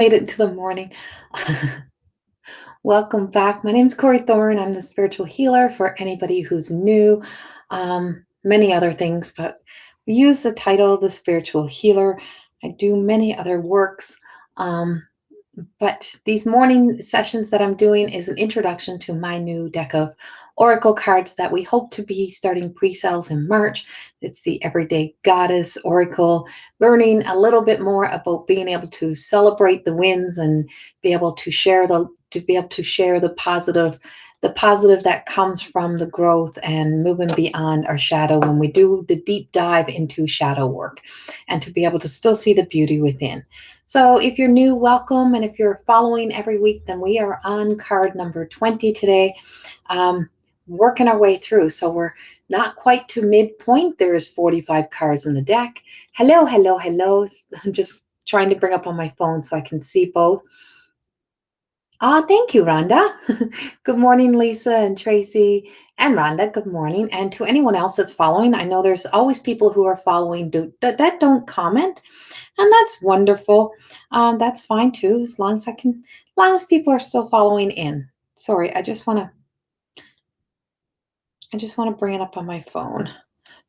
Made it to the morning. Welcome back. My name is Corey Thorne. I'm the spiritual healer for anybody who's new. Many other things, but we use the title the spiritual healer. I do many other works. Um, but these morning sessions that I'm doing is an introduction to my new deck of oracle cards that we hope to be starting pre-sales in March. It's the Everyday Goddess Oracle, learning a little bit more about being able to celebrate the wins and be able to share the positive that comes from the growth and moving beyond our shadow when we do the deep dive into shadow work, and to be able to still see the beauty within. So if you're new, welcome. And if you're following every week, then we are on card number 20 today, working our way through. So we're not quite to midpoint. There's 45 cards in the deck. Hello, hello, hello. I'm just trying to bring up on my phone so I can see both. Thank you, Rhonda. Good morning, Lisa and Tracy and Rhonda. Good morning. And to anyone else that's following, I know there's always people who are following that don't comment, and that's wonderful. That's fine too, as long as people are still following in. Sorry, I just want to bring it up on my phone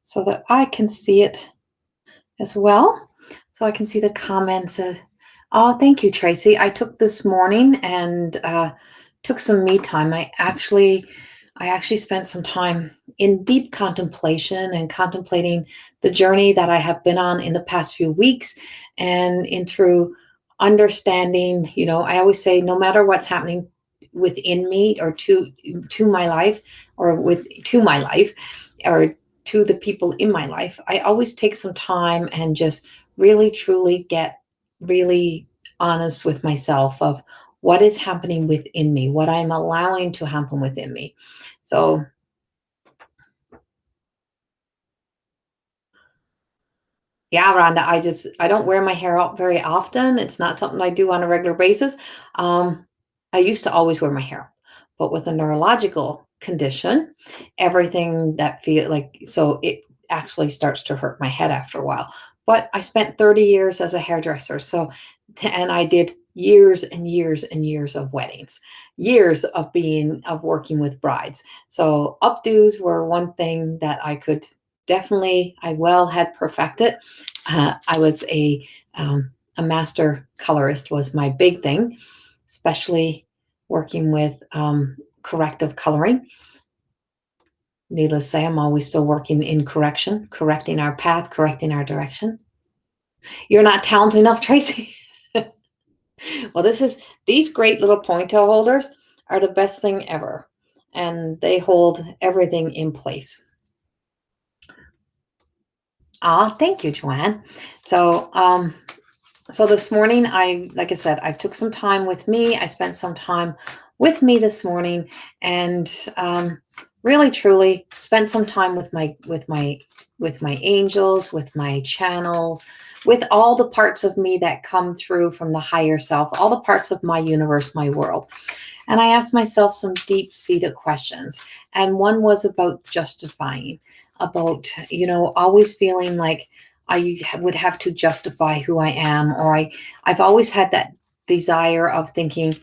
so that I can see it as well. So I can see the comments. Thank you, Tracy. I took this morning and took some me time. I actually spent some time in deep contemplation and contemplating the journey that I have been on in the past few weeks, and in through understanding, I always say no matter what's happening within me or to my life, or to my life, or to the people in my life, I always take some time and just really truly get really honest with myself of what is happening within me, what I'm allowing to happen within me. So yeah, Rhonda, I don't wear my hair out very often. It's not something I do on a regular basis. I used to always wear my hair, but with a neurological condition, everything that feel like, so it actually starts to hurt my head after a while. But I spent 30 years as a hairdresser, and I did years and years and years of weddings, years of working with brides. So updos were one thing that I could definitely, I well had perfected. I was a master colorist was my big thing, especially working with corrective coloring. Needless to say, I'm always still working in correcting our path, correcting our direction. You're not talented enough, Tracy. Well, these great little pointer holders are the best thing ever, and they hold everything in place. Thank you, Joanne. So this morning, like I said, I took some time with me. I spent some time with me this morning, and really, truly spent some time with my angels, with my channels, with all the parts of me that come through from the higher self, all the parts of my universe, my world. And I asked myself some deep-seated questions. And one was about justifying, about, always feeling like I would have to justify who I am, or I've always had that desire of thinking,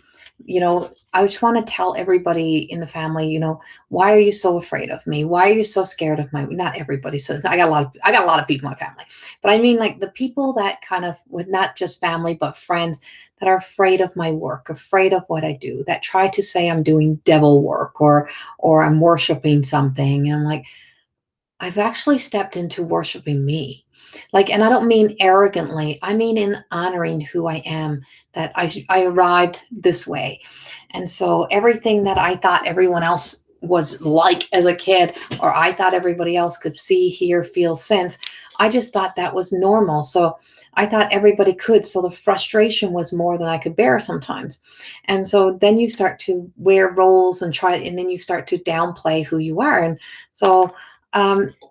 I just want to tell everybody in the family, why are you so afraid of me? Why are you so scared of not everybody. So I got a lot of people in my family, but I mean like the people that kind of, with not just family, but friends that are afraid of my work, afraid of what I do, that try to say I'm doing devil work, or I'm worshiping something. And I'm like, I've actually stepped into worshiping me. Like, and I don't mean arrogantly, I mean in honoring who I am, that I arrived this way. And so everything that I thought everyone else was like as a kid, or I thought everybody else could see, hear, feel, sense, I just thought that was normal. So I thought everybody could. So the frustration was more than I could bear sometimes. And so then you start to wear roles and then you start to downplay who you are. And so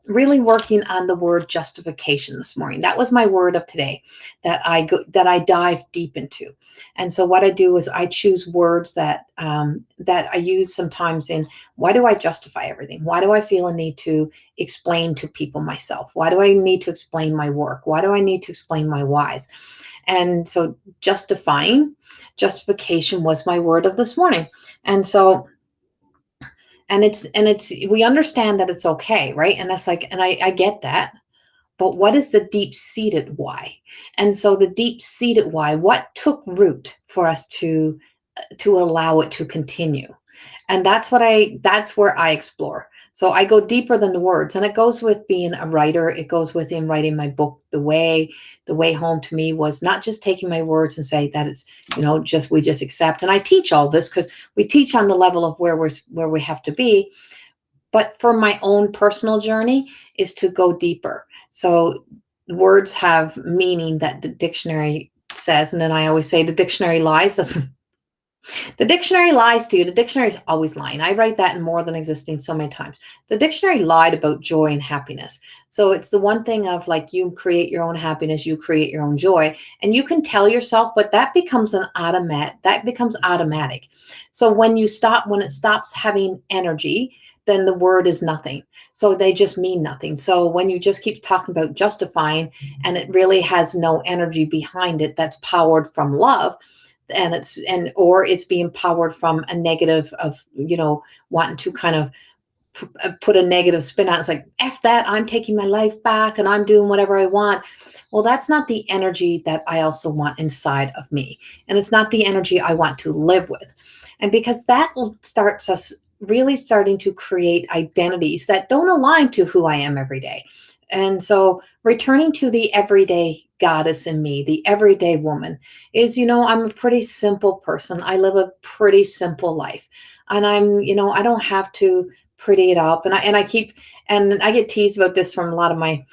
really working on the word justification this morning. That was my word of today that I dive deep into. And so what I do is I choose words that I use sometimes in, why do I justify everything? Why do I feel a need to explain to people myself? Why do I need to explain my work? Why do I need to explain my whys? And so justification was my word of this morning. And so, and it's we understand that it's okay, right? And that's like, and I get that. But what is the deep seated why? And so the deep seated why, what took root for us to allow it to continue? And that's where I explore. So I go deeper than the words, and it goes with being a writer. It goes with in writing my book. The way home to me was not just taking my words and say that it's, just we just accept. And I teach all this because we teach on the level of where we have to be. But for my own personal journey is to go deeper. So words have meaning that the dictionary says, and then I always say the dictionary lies. That's the dictionary lies to you. The dictionary is always lying. I write that in More Than Existing so many times. The dictionary lied about joy and happiness. So it's the one thing of like, you create your own happiness, you create your own joy, and you can tell yourself, but that becomes automatic. So when it stops having energy, then the word is nothing. So they just mean nothing. So when you just keep talking about justifying and it really has no energy behind it that's powered from love, and or it's being powered from a negative of wanting to kind of put a negative spin on it. It's like, F that, I'm taking my life back and I'm doing whatever I want. Well, that's not the energy that I also want inside of me, and it's not the energy I want to live with. And because that starts us really starting to create identities that don't align to who I am every day. And so returning to the everyday goddess in me, the everyday woman is, I'm a pretty simple person. I live a pretty simple life. And I don't have to pretty it up. And I get teased about this from a lot of my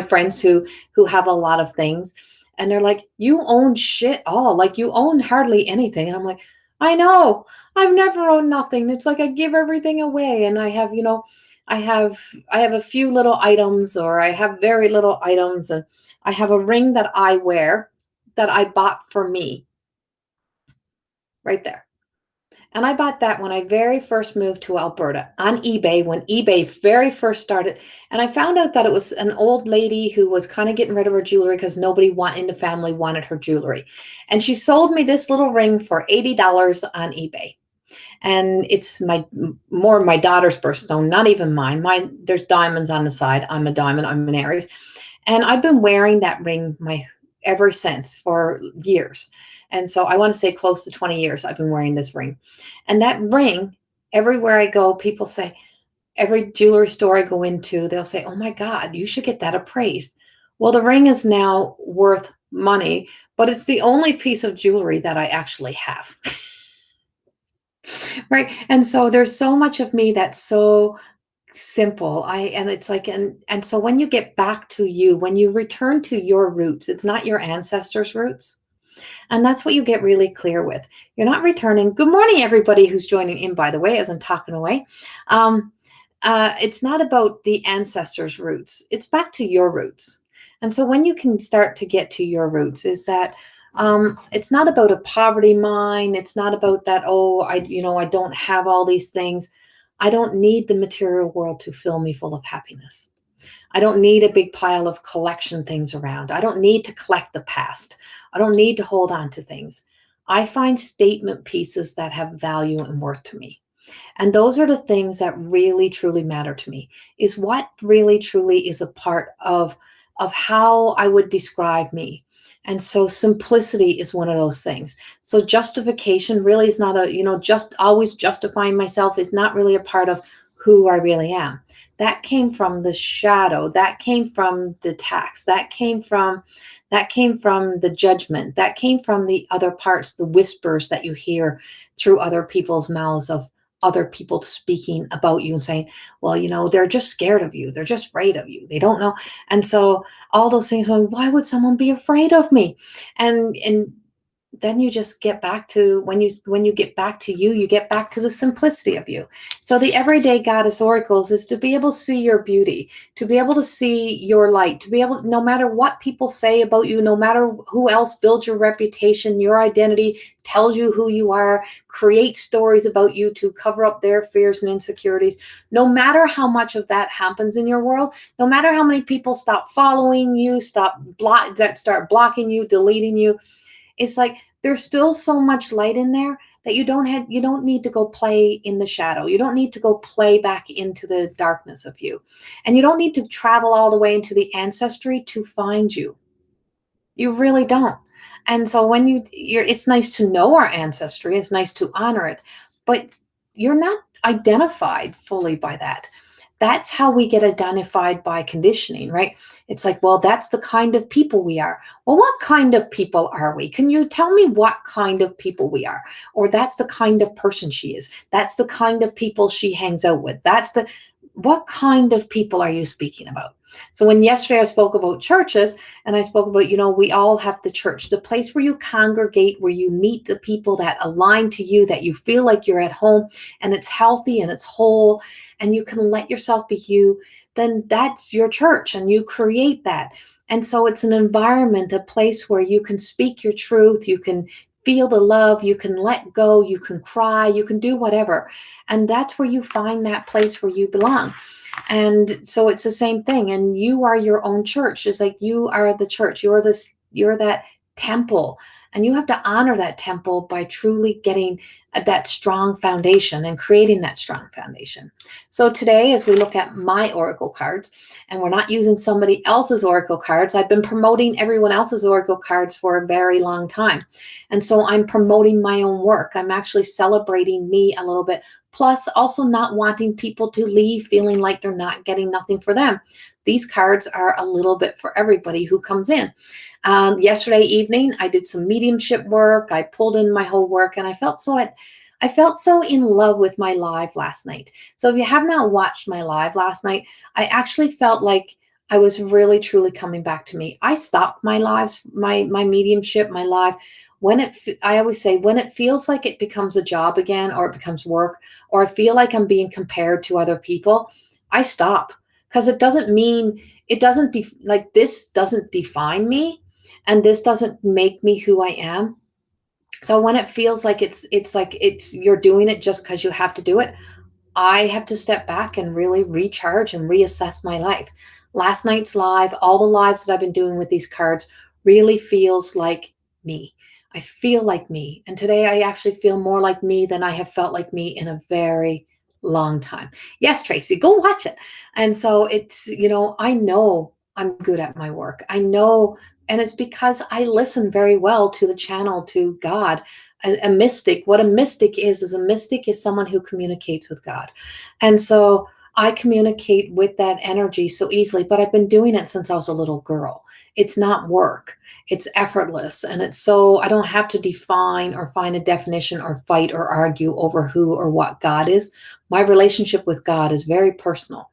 friends who have a lot of things. And they're like, you own shit all, like you own hardly anything. And I'm like, I know, I've never owned nothing. It's like I give everything away, and I have, I have a few little items, or I have very little items, and I have a ring that I wear that I bought for me right there. And I bought that when I very first moved to Alberta on eBay, when eBay very first started. And I found out that it was an old lady who was kind of getting rid of her jewelry because nobody in the family wanted her jewelry. And she sold me this little ring for $80 on eBay. And it's more my daughter's birthstone, not even mine. There's diamonds on the side. I'm a diamond. I'm an Aries. And I've been wearing that ring ever since for years. And so I want to say close to 20 years I've been wearing this ring. And that ring, everywhere I go, people say, every jewelry store I go into, they'll say, oh my God, you should get that appraised. Well, the ring is now worth money, but it's the only piece of jewelry that I actually have. Right. And so there's so much of me that's so simple. And it's like, and so when you get back to you, when you return to your roots, it's not your ancestors' roots. And that's what you get really clear with. You're not returning. Good morning, everybody who's joining in, by the way, as I'm talking away. It's not about the ancestors' roots. It's back to your roots. And so when you can start to get to your roots is that it's not about a poverty mind. It's not about that, I don't have all these things. I don't need the material world to fill me full of happiness. I don't need a big pile of collection things around. I don't need to collect the past. I don't need to hold on to things. I find statement pieces that have value and worth to me. And those are the things that really, truly matter to me, is what really, truly is a part of how I would describe me. And so simplicity is one of those things. So justification really is not just always justifying myself is not really a part of who I really am. That came from the shadow. That came from the tax. That came from the judgment. That came from the other parts, the whispers that you hear through other people's mouths of other people speaking about you and saying, well, they're just scared of you. They're just afraid of you. They don't know. And so all those things, why would someone be afraid of me? And then you just get back to when you get back to you, you get back to the simplicity of you. So the everyday goddess oracles is to be able to see your beauty, to be able to see your light, to be able, no matter what people say about you, no matter who else builds your reputation, your identity, tells you who you are, create stories about you to cover up their fears and insecurities. No matter how much of that happens in your world, no matter how many people stop following you, start blocking you, deleting you, it's like there's still so much light in there that you don't need to go play in the shadow. You don't need to go play back into the darkness of you. And you don't need to travel all the way into the ancestry to find you. You really don't. And so when it's nice to know our ancestry, it's nice to honor it, but you're not identified fully by that. That's how we get identified by conditioning, right? It's like, well, that's the kind of people we are. Well, what kind of people are we? Can you tell me what kind of people we are? Or that's the kind of person she is. That's the kind of people she hangs out with. What kind of people are you speaking about? So when yesterday I spoke about churches and I spoke about, we all have the church, the place where you congregate, where you meet the people that align to you, that you feel like you're at home and it's healthy and it's whole and you can let yourself be you, then that's your church and you create that. And so it's an environment, a place where you can speak your truth, you can feel the love, you can let go, you can cry, you can do whatever. And that's where you find that place where you belong. And so it's the same thing. And you are your own church. It's like you are the church. You're that temple. And you have to honor that temple by truly getting that strong foundation and creating that strong foundation. So today, as we look at my oracle cards, and we're not using somebody else's oracle cards, I've been promoting everyone else's oracle cards for a very long time. And so I'm promoting my own work. I'm actually celebrating me a little bit. Plus, also not wanting people to leave feeling like they're not getting nothing for them. These cards are a little bit for everybody who comes in. Yesterday evening, I did some mediumship work. I pulled in my whole work, and I felt so in love with my live last night. So if you have not watched my live last night, I actually felt like I was really, truly coming back to me. I stopped my lives, my mediumship, my live. I always say, when it feels like it becomes a job again, or it becomes work, or I feel like I'm being compared to other people, I stop, because this doesn't define me, and this doesn't make me who I am. So when it feels like you're doing it just because you have to do it, I have to step back and really recharge and reassess my life. Last night's live, all the lives that I've been doing with these cards, really feels like me. I feel like me. And today I actually feel more like me than I have felt like me in a very long time. Yes, Tracy, go watch it. And so it's, I know I'm good at my work. I know, and it's because I listen very well to the channel, to God. A mystic, what a mystic is a mystic is someone who communicates with God. And so I communicate with that energy so easily, but I've been doing it since I was a little girl. It's not work. It's effortless. And it's so I don't have to define or find a definition or fight or argue over who or what God is. My relationship with God is very personal.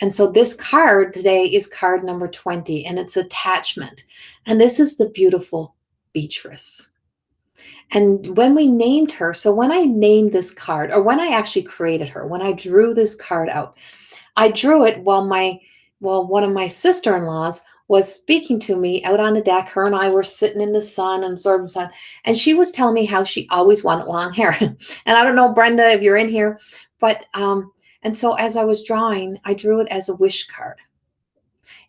And so this card today is card number 20, and it's attachment. And this is the beautiful Beatrice. And when we named her, so when I named this card, or when I actually created her, when I drew this card out, I drew it while one of my sister-in-laws was speaking to me out on the deck. Her and I were sitting in the sun, absorbing sun, and she was telling me how she always wanted long hair. And I don't know, Brenda, if you're in here, but and so as I was drawing, I drew it as a wish card.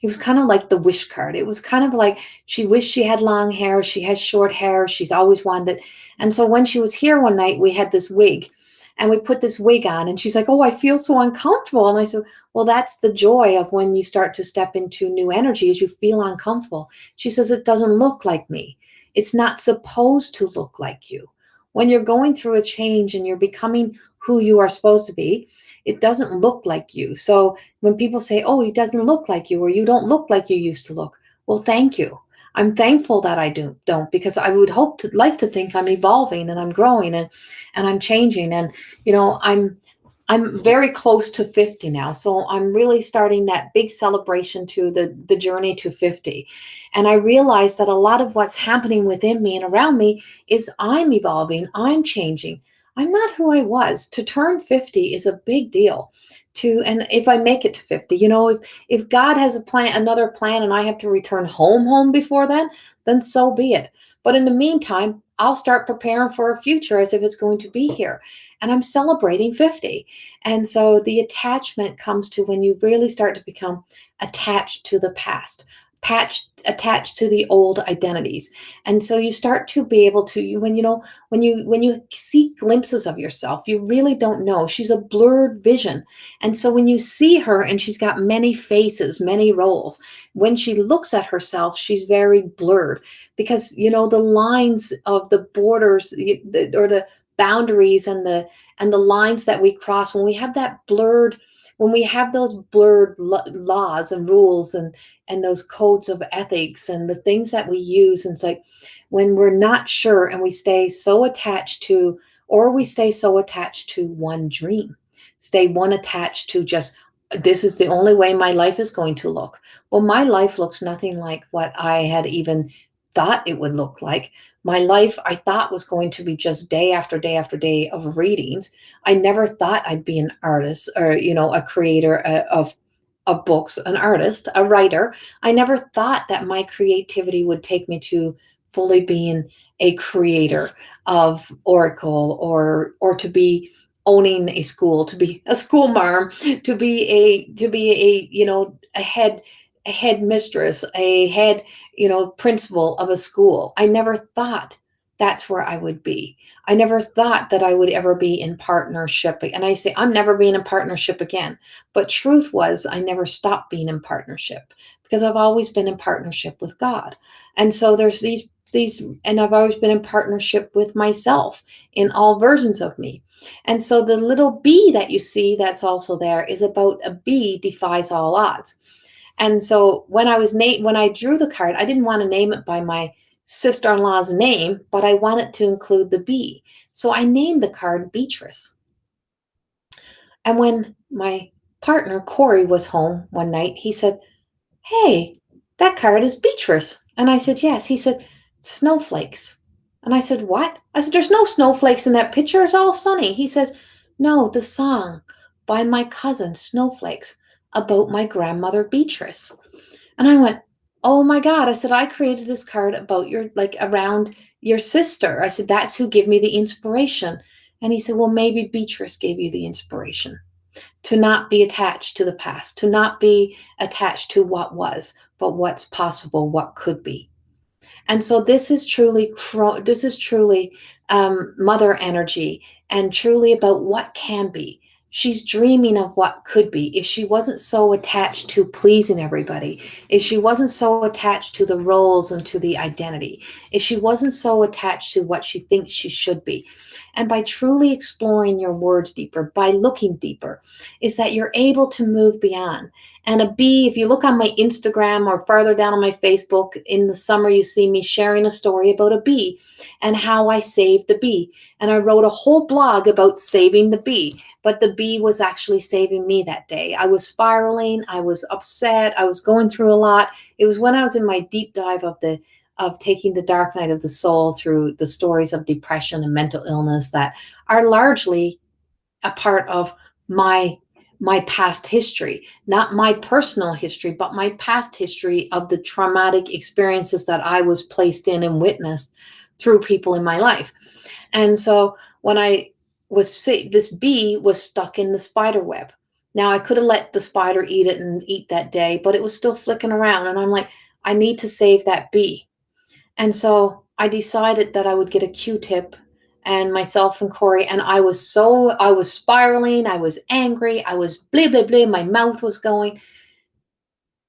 It was kind of like the wish card. It was kind of like she wished she had long hair. She has short hair. She's always wanted it. And so when she was here one night, we had this wig, and we put this wig on, and she's like, "Oh, I feel so uncomfortable." And I said, "Well, that's the joy of when you start to step into new energy, is you feel uncomfortable." She says, "It doesn't look like me. It's not supposed to look like you. When you're going through a change and you're becoming who you are supposed to be, it doesn't look like you." So when people say, "Oh, it doesn't look like you," or "You don't look like you used to look," well, thank you. I'm thankful that I don't, because I would like to think I'm evolving and I'm growing and I'm changing. And, I'm I'm very close to 50 now. So I'm really starting that big celebration to the journey to 50. And I realize that a lot of what's happening within me and around me is I'm evolving, I'm changing. I'm not who I was. To turn 50 is a big deal. And if I make it to 50, if God has a plan, another plan, and I have to return home before then so be it. But in the meantime, I'll start preparing for a future as if it's going to be here. And I'm celebrating 50. And so the attachment comes to when you really start to become attached to the past, attached to the old identities. And so you start to be able to, when you see glimpses of yourself, you really don't know. She's a blurred vision. And so when you see her and she's got many faces, many roles, when she looks at herself, she's very blurred because, the lines of the borders or the boundaries and the lines that we cross, when we have those blurred laws and rules and those codes of ethics and the things that we use, and it's like when we're not sure and we stay so attached to, or we stay so attached to one dream, stay one attached to just, this is the only way my life is going to look. Well, my life looks nothing like what I had even thought it would look like. My life, I thought, was going to be just day after day after day of readings. I never thought I'd be an artist or, a creator of books, an artist, a writer. I never thought that my creativity would take me to fully being a creator of Oracle, or to be owning a school, to be a school marm, to be a a head mistress, a head principal of a school. I never thought that's where I would be. I never thought that I would ever be in partnership. And I say, I'm never being in partnership again. But truth was, I never stopped being in partnership because I've always been in partnership with God. And so there's and I've always been in partnership with myself in all versions of me. And so the little bee that you see that's also there is about a bee defies all odds. And so when I drew the card, I didn't want to name it by my sister-in-law's name, but I wanted to include the bee. So I named the card Beatrice. And when my partner Corey was home one night, he said, "Hey, that card is Beatrice." And I said, "Yes." He said, "Snowflakes." And I said, "What?" I said, "There's no snowflakes in that picture. It's all sunny." He says, "No, the song by my cousin Snowflakes about my grandmother Beatrice." And I went, "Oh my God." I said, "I created this card about around your sister." I said, "That's who gave me the inspiration." And he said, "Well, maybe Beatrice gave you the inspiration to not be attached to the past, to not be attached to what was, but what's possible, what could be." And so this is truly mother energy, and truly about what can be. She's dreaming of what could be if she wasn't so attached to pleasing everybody, if she wasn't so attached to the roles and to the identity, if she wasn't so attached to what she thinks she should be. And by truly exploring your words deeper, by looking deeper, is that you're able to move beyond. And a bee, if you look on my Instagram or farther down on my Facebook, in the summer, you see me sharing a story about a bee and how I saved the bee. And I wrote a whole blog about saving the bee, but the bee was actually saving me that day. I was spiraling. I was upset. I was going through a lot. It was when I was in my deep dive of taking the dark night of the soul through the stories of depression and mental illness that are largely a part of my past history, not my personal history, but my past history of the traumatic experiences that I was placed in and witnessed through people in my life. And so when I was sick, this bee was stuck in the spider web. Now I could have let the spider eat it and eat that day, but it was still flicking around. And I'm like, I need to save that bee. And so I decided that I would get a Q-tip, and myself and Corey, and I was spiraling, I was angry, I was blah, blah, blah, my mouth was going.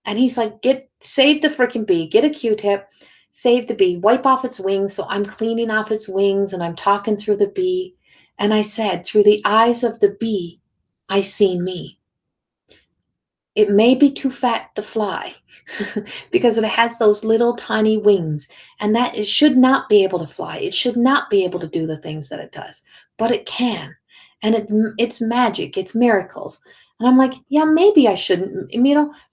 And he's like, save the freaking bee, get a Q-tip, save the bee, wipe off its wings. So I'm cleaning off its wings and I'm talking through the bee. And I said, through the eyes of the bee, I seen me. It may be too fat to fly because it has those little tiny wings, and that it should not be able to fly. It should not be able to do the things that it does, but it can. and it's magic, it's miracles. And I'm like, yeah, maybe I shouldn't,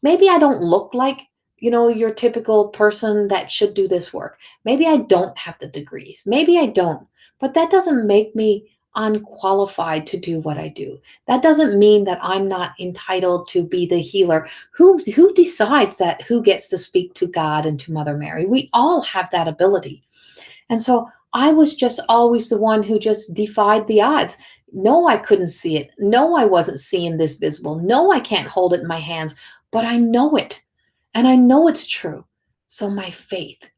maybe I don't look like, your typical person that should do this work. Maybe I don't have the degrees. Maybe I don't. But that doesn't make me unqualified to do what I do. That doesn't mean that I'm not entitled to be the healer. Who decides that who gets to speak to God and to Mother Mary? We all have that ability. And so I was just always the one who just defied the odds. No, I couldn't see it. No, I wasn't seeing this visible. No, I can't hold it in my hands, but I know it. And I know it's true. So my faith.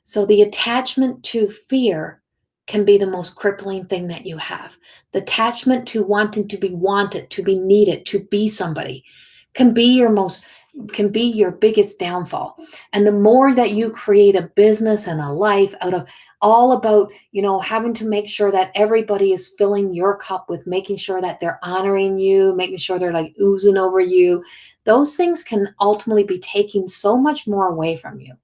So the attachment to fear can be the most crippling thing that you have. The attachment to wanting to be wanted, to be needed, to be somebody can be your biggest downfall. And the more that you create a business and a life out of all about, having to make sure that everybody is filling your cup with making sure that they're honoring you, making sure they're like oozing over you, those things can ultimately be taking so much more away from you.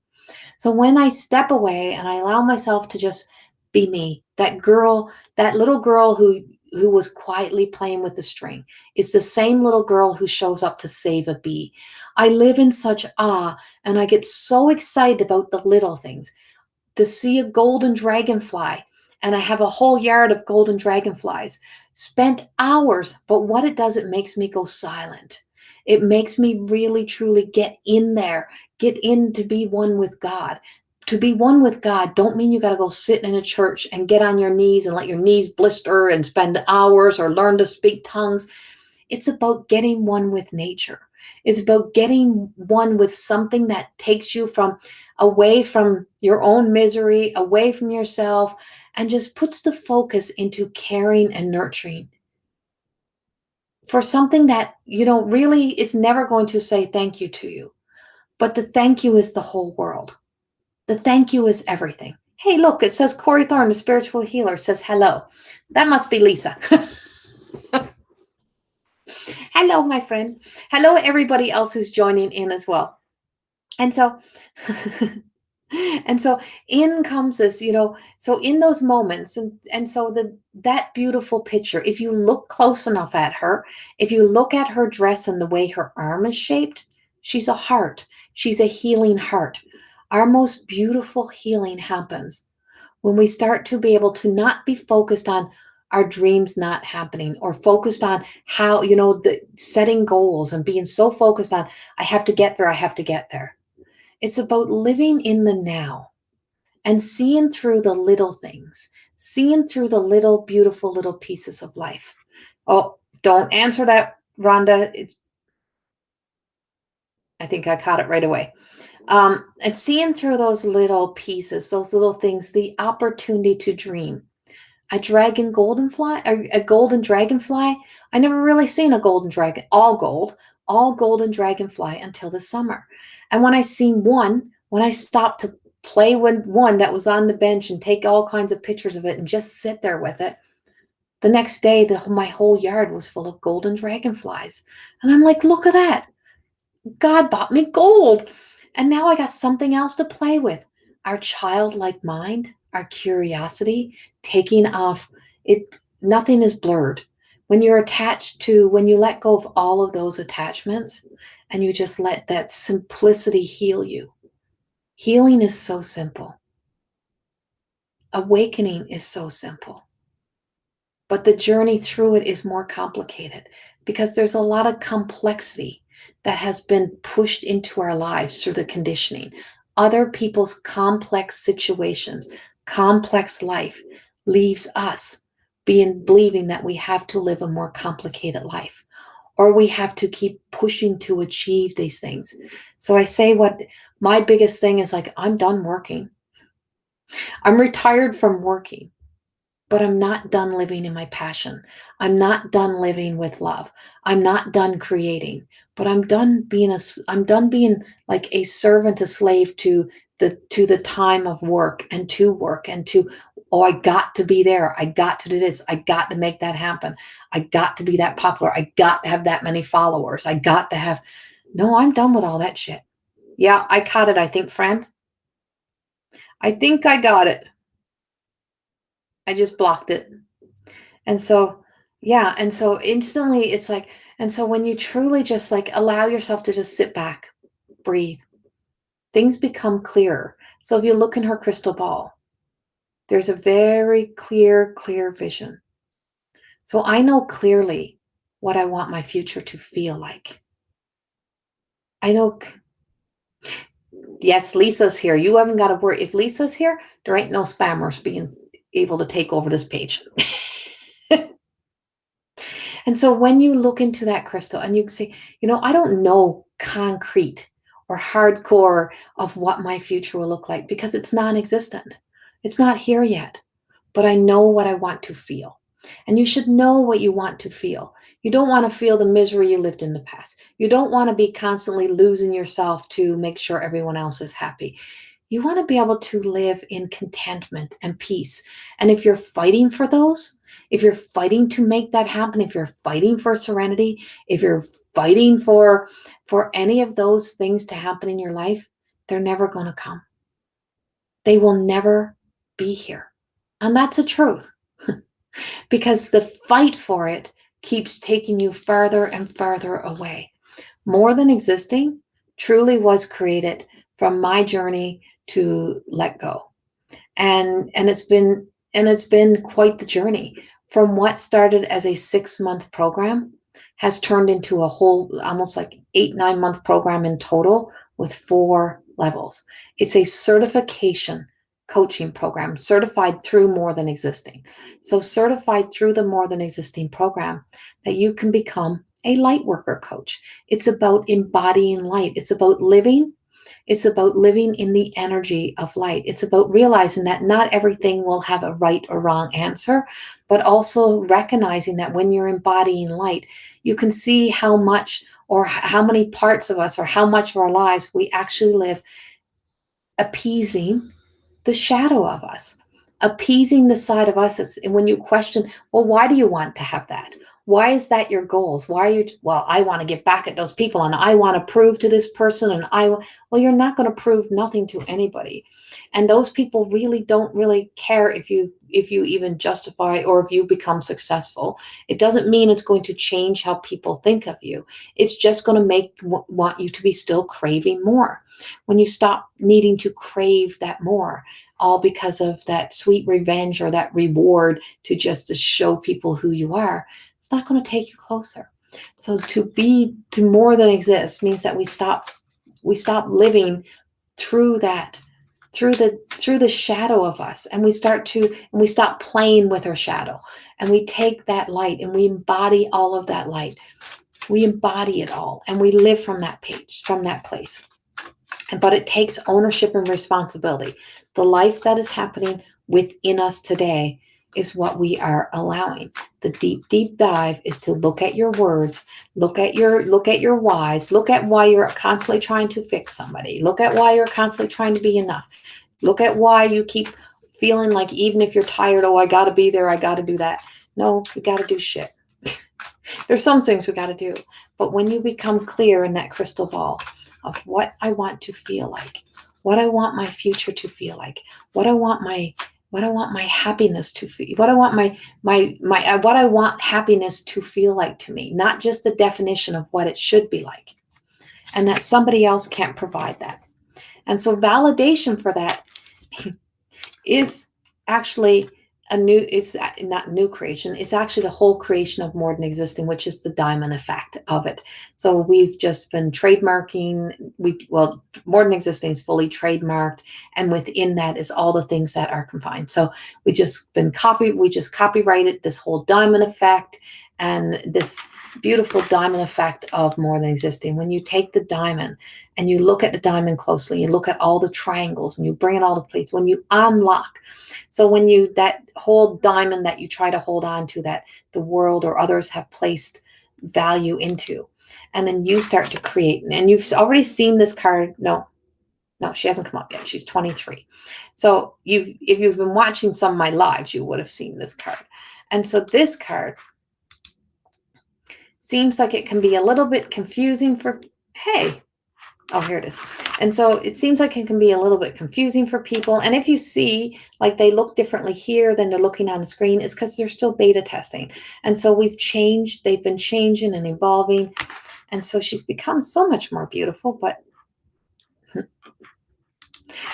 So when I step away and I allow myself to just be me, that little girl who was quietly playing with the string is the same little girl who shows up to save a bee. I live in such awe and I get so excited about the little things. To see a golden dragonfly, and I have a whole yard of golden dragonflies. Spent hours, but what it does, it makes me go silent. It makes me really truly get in there, get in to be one with God. To be one with God don't mean you got to go sit in a church and get on your knees and let your knees blister and spend hours or learn to speak tongues. It's about getting one with nature. It's about getting one with something that takes you from away from your own misery, away from yourself, and just puts the focus into caring and nurturing for something that, really it's never going to say thank you to you. But the thank you is the whole world. The thank you is everything. Hey, look, it says Corey Thorne, the spiritual healer, says hello. That must be Lisa. Hello, my friend. Hello, everybody else who's joining in as well. And so, and so in comes this, so in those moments, and so that beautiful picture, if you look close enough at her, if you look at her dress and the way her arm is shaped, she's a heart. She's a healing heart. Our most beautiful healing happens when we start to be able to not be focused on our dreams not happening or focused on how, the setting goals and being so focused on, I have to get there, I have to get there. It's about living in the now and seeing through the little things, seeing through the little beautiful little pieces of life. Oh, don't answer that, Rhonda. I think I caught it right away. And seeing through those little pieces, those little things, the opportunity to dream. A golden dragonfly. I never really seen a golden dragon, all golden dragonfly until the summer. And when I seen one, when I stopped to play with one that was on the bench and take all kinds of pictures of it and just sit there with it, the next day, my whole yard was full of golden dragonflies. And I'm like, look at that. God bought me gold. And now I got something else to play with. Our childlike mind, our curiosity, taking off it, nothing is blurred. When you let go of all of those attachments and you just let that simplicity heal you. Healing is so simple. Awakening is so simple. But the journey through it is more complicated because there's a lot of complexity that has been pushed into our lives through the conditioning. Other people's complex situations, complex life leaves us believing that we have to live a more complicated life or we have to keep pushing to achieve these things. So I say what my biggest thing is like, I'm done working. I'm retired from working. But I'm not done living in my passion. I'm not done living with love. I'm not done creating, but I'm done being like a servant, a slave to the time of work and to, oh, I got to be there. I got to do this. I got to make that happen. I got to be that popular. I got to have that many followers. No, I'm done with all that shit. Yeah, I caught it, I think, friends. I think I got it. I just blocked it. And so Yeah. And so instantly it's like, and so when you truly just like allow yourself to just sit back, breathe, things become clearer. So if you look in her crystal ball, there's a very clear vision. So I know clearly what I want my future to feel like. I know, yes, Lisa's here. You haven't got to worry. If Lisa's here, there ain't no spammers being able to take over this page. And so when you look into that crystal and you say, I don't know concrete or hardcore of what my future will look like because it's non existent. It's not here yet, but I know what I want to feel. And you should know what you want to feel. You don't want to feel the misery you lived in the past. You don't want to be constantly losing yourself to make sure everyone else is happy. You want to be able to live in contentment and peace. And if you're fighting for those, if you're fighting to make that happen, if you're fighting for serenity, if you're fighting for any of those things to happen in your life, they're never going to come. They will never be here. And that's a truth because the fight for it keeps taking you further and further away. More Than Existing truly was created from my journey to let go. And it's been quite the journey. From what started as a 6-month program has turned into a whole almost like 8-9 month program in total with 4 levels. It's a certification coaching program certified through More Than Existing. So certified through the More Than Existing program that you can become a light worker coach. It's about embodying light. It's about living in the energy of light. It's about realizing that not everything will have a right or wrong answer, but also recognizing that when you're embodying light, you can see how much or how many parts of us or how much of our lives we actually live appeasing the shadow of us, appeasing the side of us. And when you question, well, why do you want to have that? Why is that your goals? Why are you, well, I want to get back at those people and I want to prove to this person well, you're not going to prove nothing to anybody. And those people really don't really care if you even justify or if you become successful. It doesn't mean it's going to change how people think of you. It's just going to want you to be still craving more. When you stop needing to crave that more, all because of that sweet revenge or that reward to show people who you are, it's not going to take you closer. So to more than exist means that we stop living through that, through the shadow of us, and we stop playing with our shadow, and we take that light and we embody all of that light. We embody it all and we live from that place. But it takes ownership and responsibility. The life that is happening within us today is what we are allowing. The deep dive is to look at your words, look at your whys, look at why you're constantly trying to fix somebody, look at why you're constantly trying to be enough, look at why you keep feeling like even if you're tired, oh, I got to be there, I got to do that. No, we got to do shit. There's some things we got to do. But when you become clear in that crystal ball of what I want to feel like, what I want my future to feel like, what I want my happiness to feel, what I want what I want happiness to feel like to me, not just a definition of what it should be like, and that somebody else can't provide that. And so validation for that is actually it's not new creation, it's actually the whole creation of More Than Existing, which is the diamond effect of it. So we've just been trademarking, More Than Existing is fully trademarked, and within that is all the things that are confined. So we just copyrighted this whole diamond effect and this beautiful diamond effect of More Than Existing. When you take the diamond and you look at the diamond closely, you look at all the triangles and you bring it all to place, when you unlock, so when that whole diamond that you try to hold on to, that the world or others have placed value into, and then you start to create, and you've already seen this card. No, she hasn't come up yet. She's 23. So if you've been watching some of my lives, you would have seen this card. And so this card seems like it can be a little bit confusing for, hey, Oh, here it is. And so it seems like it can be a little bit confusing for people. And if you see like they look differently here than they're looking on the screen, it's because they're still beta testing. And so we've changed, they've been changing and evolving. And so she's become so much more beautiful, but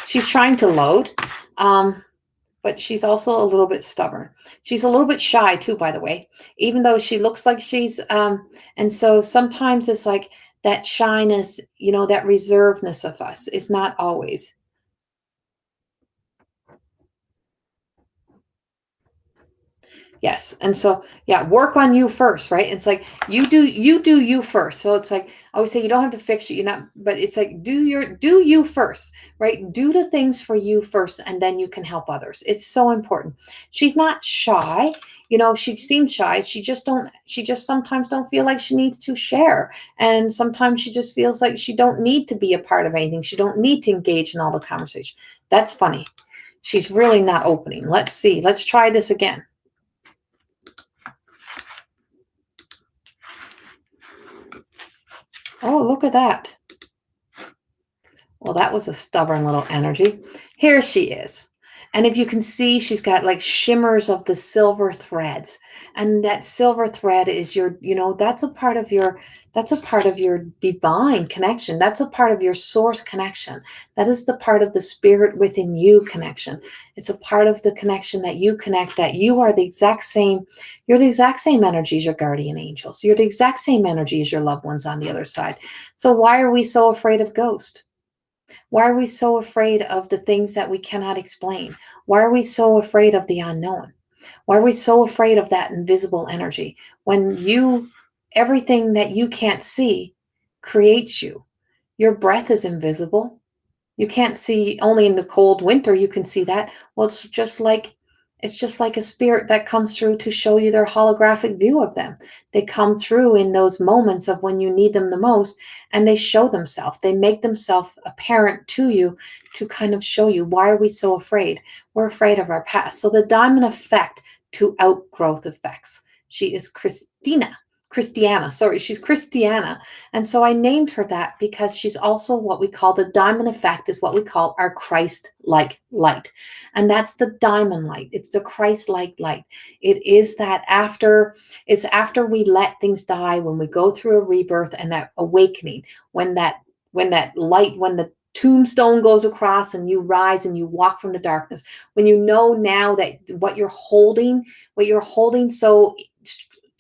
she's trying to load. But she's also a little bit stubborn. She's a little bit shy too, by the way, even though she looks like and so sometimes it's like that shyness, that reservedness of us is not always. Yes. And so, yeah, work on you first, right? It's like you do you first. So it's like I always say you don't have to fix it. You're not, but it's like do you first, right? Do the things for you first, and then you can help others. It's so important. She's not shy. She seems shy. She just sometimes don't feel like she needs to share. And sometimes she just feels like she don't need to be a part of anything. She don't need to engage in all the conversation. That's funny. She's really not opening. Let's see. Let's try this again. Oh, look at that. Well, that was a stubborn little energy. Here she is. And if you can see, she's got like shimmers of the silver threads. And that silver thread is that's a part of your divine connection. That's a part of your source connection. That is the part of the spirit within you connection. It's a part of the connection that you connect, that you are you're the exact same energy as your guardian angels. You're the exact same energy as your loved ones on the other side. So why are we so afraid of ghosts? Why are we so afraid of the things that we cannot explain? Why are we so afraid of the unknown? Why are we so afraid of that invisible energy when everything that you can't see creates you? Your breath is invisible. You can't see only in the cold winter you can see that. Well, it's just like a spirit that comes through to show you their holographic view of them. They come through in those moments of when you need them the most, and they show themselves. They make themselves apparent to you to kind of show you, why are we so afraid? We're afraid of our past. So the diamond effect to outgrowth effects. She is Christiana, sorry, she's Christiana. And so I named her that because she's also what we call the diamond effect, is what we call our Christ-like light. And that's the diamond light. It's the Christ-like light. It is that it's after we let things die, when we go through a rebirth and that awakening, when the tombstone goes across and you rise and you walk from the darkness, when you know now that what you're holding so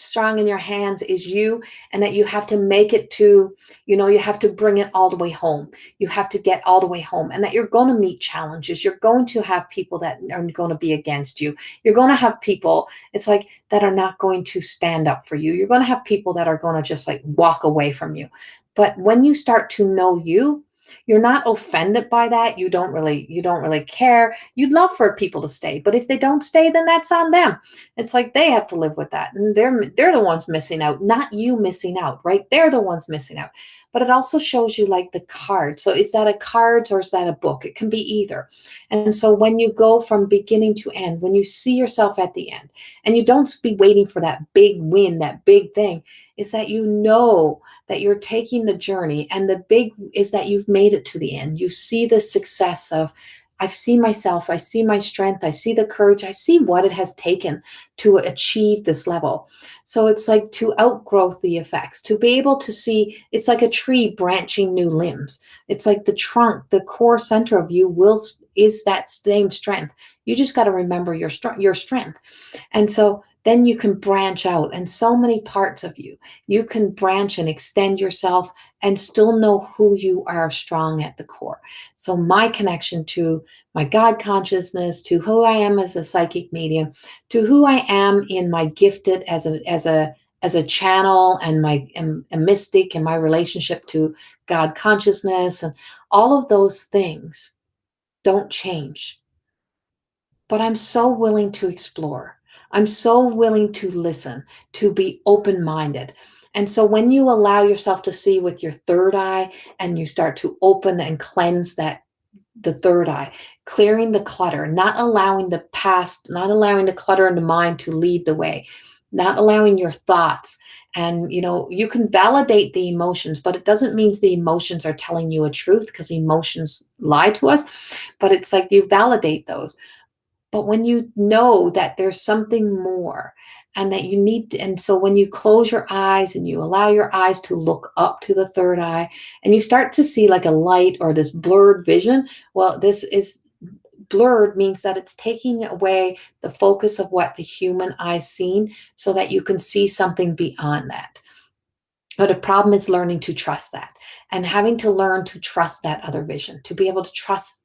strong in your hands is you, and that you have to make it to, you have to bring it all the way home. You have to get all the way home, and that you're going to meet challenges. You're going to have people that are going to be against you. You're going to have people, it's like, that are not going to stand up for you. You're going to have people that are going to just like walk away from you. But when you start to know you're not offended by that. You don't really care. You'd love for people to stay, but if they don't stay, then that's on them. It's like they have to live with that, and they're the ones missing out, not you missing out, right? They're the ones missing out. But it also shows you like the card. So is that a card or is that a book? It can be either. And so when you go from beginning to end, when you see yourself at the end, and you don't be waiting for that big win, that big thing, is that you know that you're taking the journey, and the big is that you've made it to the end. You see the success of, I see myself, I see my strength, I see the courage, I see what it has taken to achieve this level. So it's like to outgrow the effects, to be able to see, it's like a tree branching new limbs. It's like the trunk, the core center of you is that same strength. You just got to remember your strength. And so then you can branch out, and so many parts of you can branch and extend yourself and still know who you are strong at the core. So my connection to my God consciousness, to who I am as a psychic medium, to who I am in my gifted as a channel, and a mystic, and my relationship to God consciousness, and all of those things don't change. But I'm so willing to explore. I'm so willing to listen, to be open minded. And so when you allow yourself to see with your third eye, and you start to open and cleanse the third eye, clearing the clutter, not allowing the past, not allowing the clutter in the mind to lead the way. not allowing your thoughts. And you can validate the emotions, but it doesn't mean the emotions are telling you a truth, because emotions lie to us. But it's like you validate those. But when you know that there's something more, and that you need to, and so when you close your eyes and you allow your eyes to look up to the third eye, and you start to see like a light or this blurred vision, well, this is blurred means that it's taking away the focus of what the human eye's seen, so that you can see something beyond that. But the problem is learning to trust that, and having to learn to trust that other vision, to be able to trust.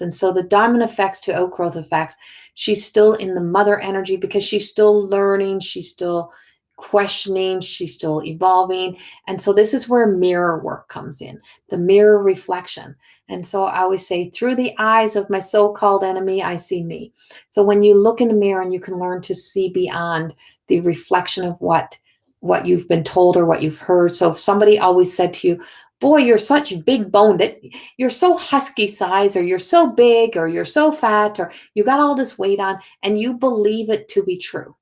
And so the diamond effects to outgrowth effects, she's still in the mother energy, because she's still learning, she's still questioning, she's still evolving. And so this is where mirror work comes in, the mirror reflection. And so I always say, through the eyes of my so-called enemy, I see me. So when you look in the mirror and you can learn to see beyond the reflection of what you've been told or what you've heard. So if somebody always said to you, boy, you're such big boned, you're so husky size, or you're so big, or you're so fat, or you got all this weight on, and you believe it to be true,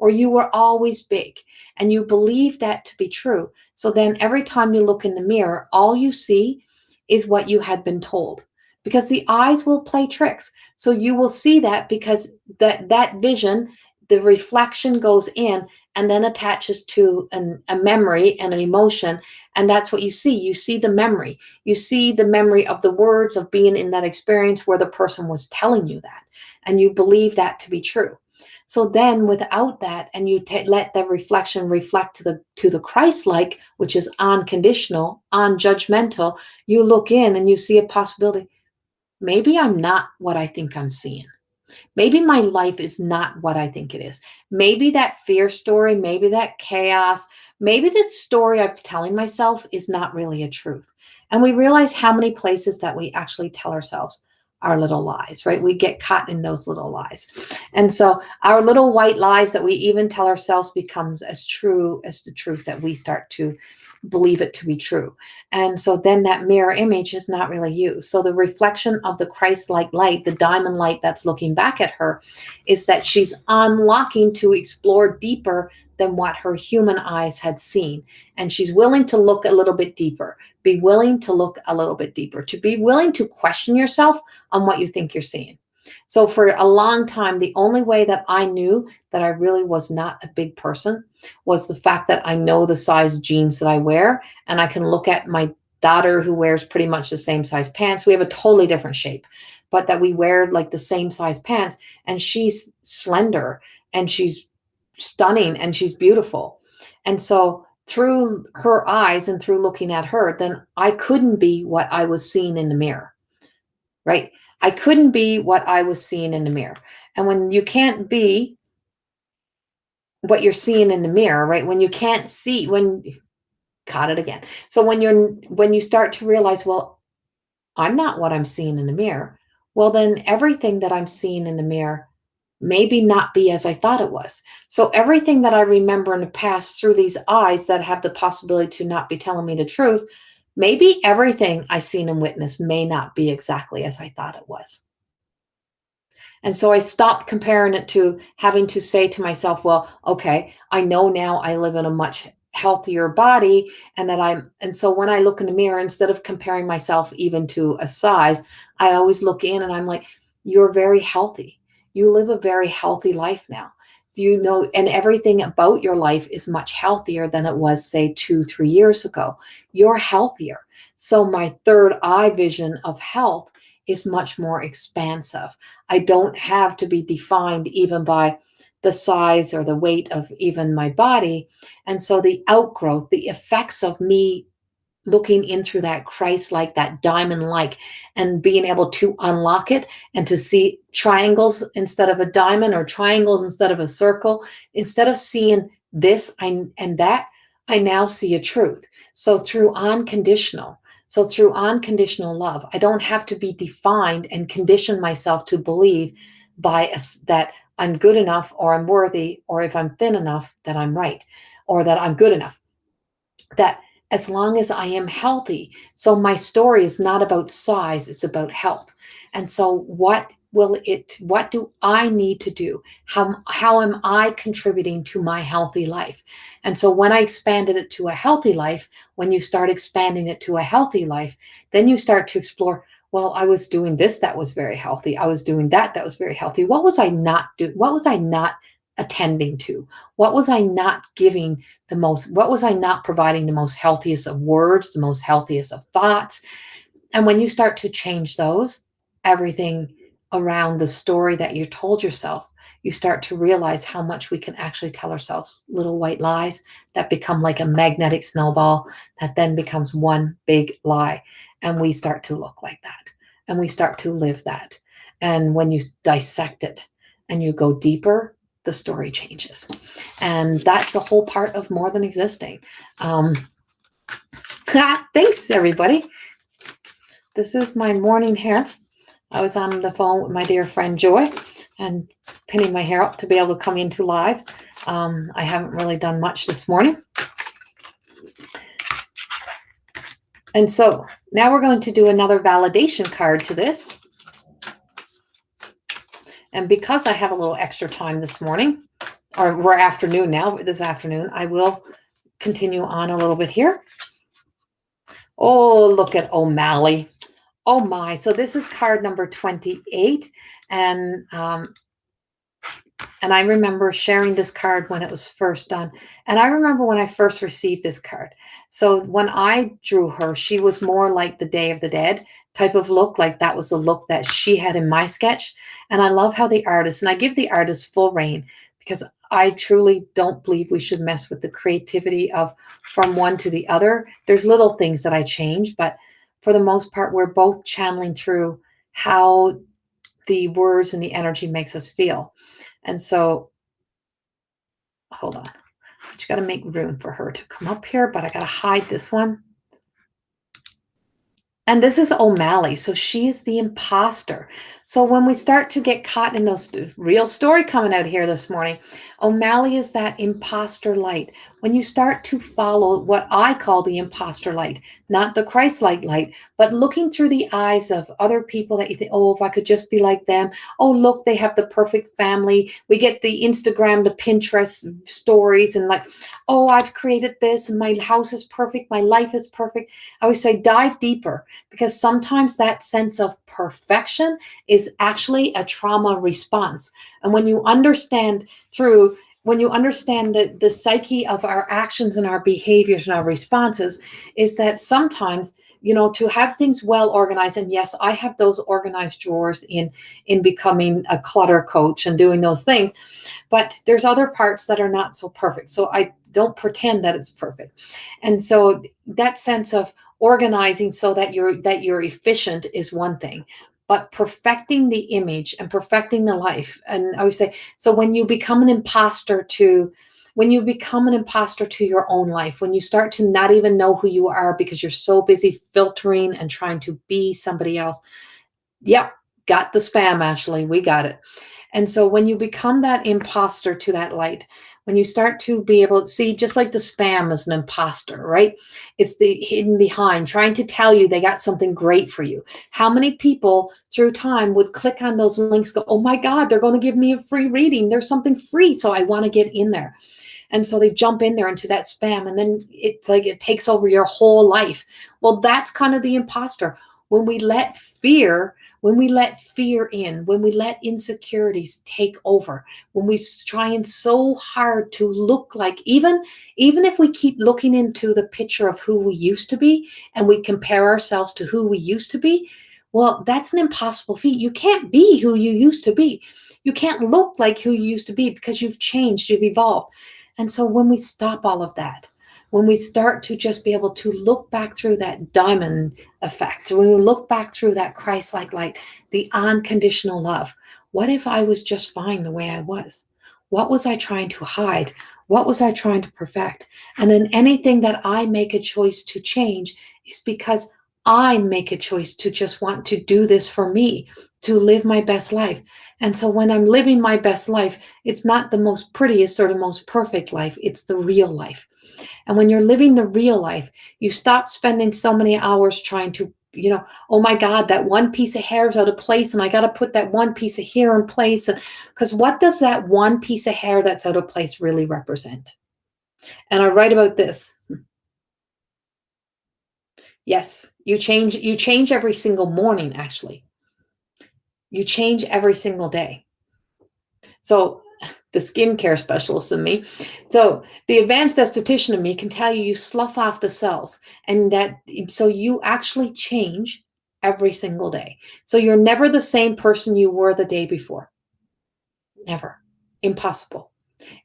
or you were always big and you believe that to be true. So then every time you look in the mirror, all you see is what you had been told, because the eyes will play tricks. So you will see that, because that vision, the reflection goes in and then attaches to a memory and an emotion. And that's what you see. You see the memory. You see the memory of the words of being in that experience where the person was telling you that. And you believe that to be true. So then without that, and you let the reflection reflect to the Christ-like, which is unconditional, unjudgmental, you look in and you see a possibility. Maybe I'm not what I think I'm seeing. Maybe my life is not what I think it is. Maybe that fear story, maybe that chaos, maybe that story I'm telling myself is not really a truth. And we realize how many places that we actually tell ourselves our little lies, right? We get caught in those little lies. And so our little white lies that we even tell ourselves becomes as true as the truth that we start to believe it to be true. And so then that mirror image is not really you. So the reflection of the Christ-like light, the diamond light that's looking back at her, is that she's unlocking to explore deeper than what her human eyes had seen. And she's willing to look a little bit deeper, be willing to look a little bit deeper, to be willing to question yourself on what you think you're seeing. So for a long time, the only way that I knew that I really was not a big person was the fact that I know the size jeans that I wear, and I can look at my daughter who wears pretty much the same size pants. We have a totally different shape, but that we wear like the same size pants, and she's slender and she's stunning and she's beautiful. And so through her eyes and through looking at her, then I couldn't be what I was seeing in the mirror, right? I couldn't be what I was seeing in the mirror. And when you can't be what you're seeing in the mirror, right? When you can't see, when caught it again. So when you start to realize, well, I'm not what I'm seeing in the mirror, well, then everything that I'm seeing in the mirror maybe not be as I thought it was. So everything that I remember in the past through these eyes that have the possibility to not be telling me the truth, maybe everything I seen and witnessed may not be exactly as I thought it was. And so I stopped comparing it to having to say to myself, well, okay, I know now I live in a much healthier body, and and so when I look in the mirror, instead of comparing myself even to a size, I always look in and I'm like, you're very healthy. You live a very healthy life now. And everything about your life is much healthier than it was, say, 2, 3 years ago. You're healthier. So my third eye vision of health is much more expansive. I don't have to be defined even by the size or the weight of even my body. And so the outgrowth, the effects of me looking in through that Christ-like, that diamond-like, and being able to unlock it and to see triangles instead of a diamond, or triangles instead of a circle. Instead of seeing this and that, I now see a truth. So through unconditional love, I don't have to be defined and condition myself to believe that I'm good enough, or I'm worthy, or if I'm thin enough, that I'm right, or that I'm good enough. That as long as I am healthy. So my story is not about size, it's about health. And so what what do I need to do? How am I contributing to my healthy life? And so when I expanded it to a healthy life, when you start expanding it to a healthy life, then you start to explore, well, I was doing this that was very healthy. I was doing that was very healthy. What was I not doing? What was I not attending to? What was I not giving the most? What was I not providing the most healthiest of words, the most healthiest of thoughts? And when you start to change those, everything around the story that you told yourself, you start to realize how much we can actually tell ourselves little white lies that become like a magnetic snowball that then becomes one big lie. And we start to look like that. And we start to live that. And when you dissect it and you go deeper, the story changes. And that's a whole part of more than existing. Thanks, everybody. This is my morning hair. I was on the phone with my dear friend Joy and pinning my hair up to be able to come into live. I haven't really done much this morning. And so now we're going to do another validation card to this. And because I have a little extra time this morning, or we're afternoon now, this afternoon, I will continue on a little bit here. Oh, look at O'Malley. Oh my, so this is card number 28. And I remember sharing this card when it was first done. And I remember when I first received this card. So when I drew her, she was more like the Day of the Dead type of look. Like that was the look that she had in my sketch. And I love how the artist, and I give the artist full reign because I truly don't believe we should mess with the creativity of from one to the other. There's little things that I change, but for the most part, we're both channeling through how the words and the energy makes us feel. And so, hold on. I just got to make room for her to come up here, but I got to hide this one. And this is O'Malley. So she is the imposter. So when we start to get caught in those real story coming out here this morning, O'Malley is that imposter light. When you start to follow what I call the imposter light, not the Christ-like light, but looking through the eyes of other people that you think, oh, if I could just be like them. Oh, look, they have the perfect family. We get the Instagram, the Pinterest stories and like, oh, I've created this and my house is perfect. My life is perfect. I always say dive deeper because sometimes that sense of perfection is actually a trauma response. And when you understand the psyche of our actions and our behaviors and our responses, is that sometimes, to have things well organized, and yes, I have those organized drawers in becoming a clutter coach and doing those things, but there's other parts that are not so perfect. So I don't pretend that it's perfect. And so that sense of organizing so that you're efficient is one thing, but perfecting the image and perfecting the life. And I would say, so when you become an imposter to your own life, when you start to not even know who you are because you're so busy filtering and trying to be somebody else. Yep, got the spam, Ashley. We got it. And so when you become that imposter to that light, when you start to be able to see, just like the spam is an imposter, right? It's the hidden behind, trying to tell you they got something great for you. How many people through time would click on those links, go, oh my God, they're going to give me a free reading. There's something free. So I want to get in there. And so they jump in there into that spam, and then it's like it takes over your whole life. Well, that's kind of the imposter. When we let fear in, when we let insecurities take over, when we trying so hard to look like, even if we keep looking into the picture of who we used to be and we compare ourselves to who we used to be, well, that's an impossible feat. You can't be who you used to be. You can't look like who you used to be because you've changed, you've evolved. And so when we stop all of that, when we start to just be able to look back through that diamond effect, when we look back through that Christ-like light, the unconditional love, what if I was just fine the way I was? What was I trying to hide? What was I trying to perfect? And then anything that I make a choice to change is because I make a choice to just want to do this for me, to live my best life. And so when I'm living my best life, it's not the most prettiest or the most perfect life, it's the real life. And when you're living the real life, you stop spending so many hours trying to oh my God, that one piece of hair is out of place and I got to put that one piece of hair in place. Because what does that one piece of hair that's out of place really represent? And I write about this. Yes, you change every single morning, actually. You change every single day. So the skincare specialist in me. So the advanced esthetician in me can tell you slough off the cells and that so you actually change every single day. So you're never the same person you were the day before. Never. Impossible.